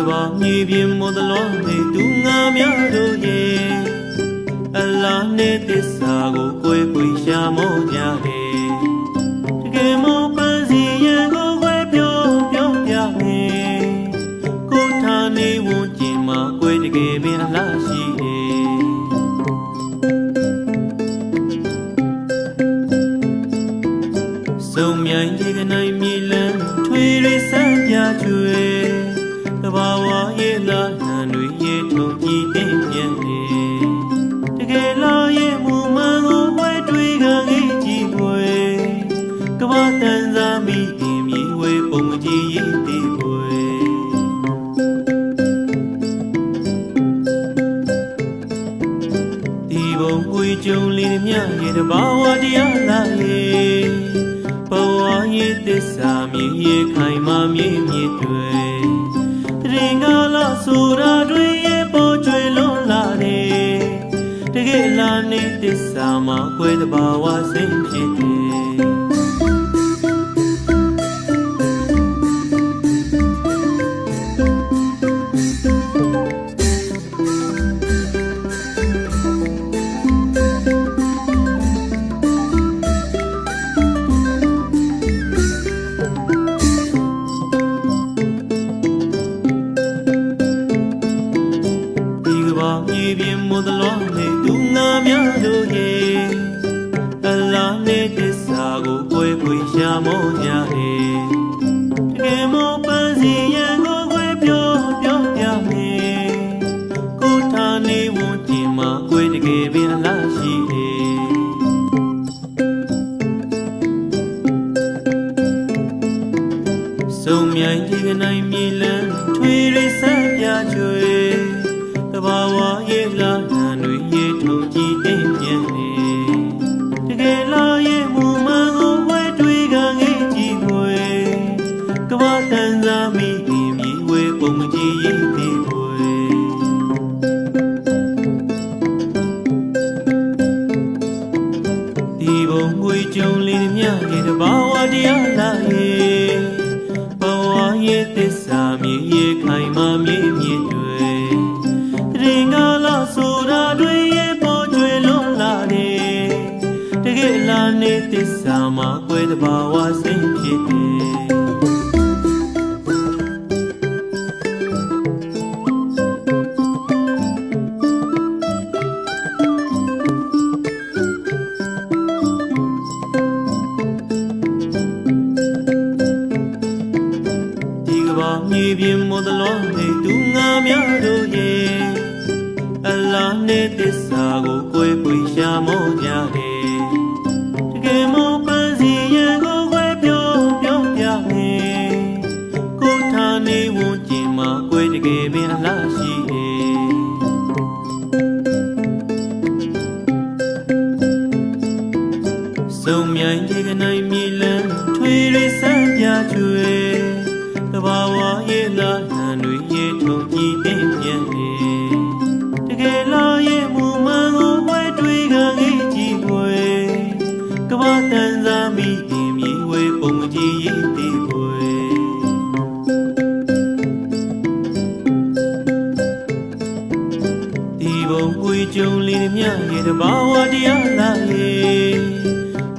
ဘာမြေပြင်မောတလွားနေသူငါများတို့ရဲ့အလားနဲ့သစ္စာကိုကိုယ်ပွေရှာမောကြတယ်တကယ်မောပန်းစီရန်ကိုခွဲပြောပြမယ်ကိုထာနေဝန်းကျင်မှာကိုယ်တကယ်ပင်အလားရှိတယ်စုံမြိုင်ဒီကနိုင်မြေလန်းထွေတွေစမ်းပြကျွေတဘာဝရဲ့လာနံတွေရဲ့ထုံကြည့်တင်ပြန်တယ်တကယ်လားရဲ့မူမှန်ကိုဝဲတွေးကငေးကြည့်ွယ်ကဘာတန်စားမိခင်မြေဝဲပုံကြည့်ရည်တည်ွယ်ဒီဘုံကိုကြုံလေးမြရဲ့တဘာဝတရားလားရဲ့ဘဝရဲ့သစ္စာမြေရဲ့ခိုင်မာမြေမြေတွေတရင်ကလာဆိုတာတွေရဲ့ပေါ်ကျွေလွန်လာတယ်တကယ်လားနေသစ္စာမှာကွဲတဘာဝစိတ်ဖြစ်တယ်မြေပြင်မောတလွားနေသူငါများတို့ရဲ့အလားနဲ့သစ္စာကိုကိုယ်ပွေရှာမောကြတယ်တကယ်မောပန်းစီရန်ကိုခွဲပြောမယ်ကိုထာနေဝန်းကျင်မှာကိုယ်တကယ်ပင်အလားရှိတယ်စုံမြိုင်ဒီကနိုင်မြေလန်းထွေတွေစမ်းပြကျွေတဘာဝရဲ့လာနံတွေရဲ့ထုံကြည့်တင်ပြန်တယ်တကယ်လားရဲ့မူမှန်ကိုဝဲတွေးကငေးကြည့်ွယ်ကဘာတန်စားမိခင်မြေဝဲပုံကြည့်ရည်တည်ွယ်ဒီဘုံကိုကြုံလေးမြရဲ့တဘာဝတရားလားရဲ့ဘဝရဲ့သစ္စာမြေရဲ့ခိုင်မာမြေမြေတွေရင်ကလာဆိုတာတွေရဲ့ပေါ်ကျွေလွန်လာတယ်တကယ်လားနေသစ္စာမှာကွဲတဘာဝစိတ်ဖြစ်တယ်ဒီကဘာမြေပြင်မောတလွားနေသူငါများတို့ရဲ့အလားနဲ့သစ္စာကိုကိုယ်ပွေရှာမောကြတယ်တကယ်မောပန်းစီရန်ကိုခွဲပြောမယ်ကိုထာနေဝန်းကျင်မှာကိုယ်တကယ်ပင်အလားရှိတယ်စုံမြိုင်ဒီကနိုင်မြေလန်းထွေတွေစမ်းပြကျွေတဘာဝရဲ့လာနံတွေရဲ့ထုံကြည့်တင်ပြန်တယ်တကယ်လားရဲ့မူမှန်ကိုဝဲတွေးကငေးကြည့်ွယ်ကဘာတန်စားမိခင်မြေဝဲပုံကြည့်ရည်တည်ွယ်ဒီဘုံကိုကြုံလေးမြရဲ့တဘာဝတရားလားရဲ့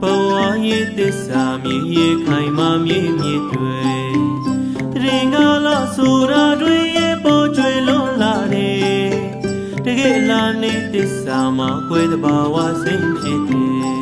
ဘဝရဲ့သစ္စာမြေရဲ့ခိုင်မာမြေမြေတွေတရင်ကလာဆိုတာတွေရဲ့ပေါ်ကျွေလွန်လာတယ်တကယ်လားနေသစ္စာမှာကွဲတဘာဝစိတ်ဖြစ်တယ်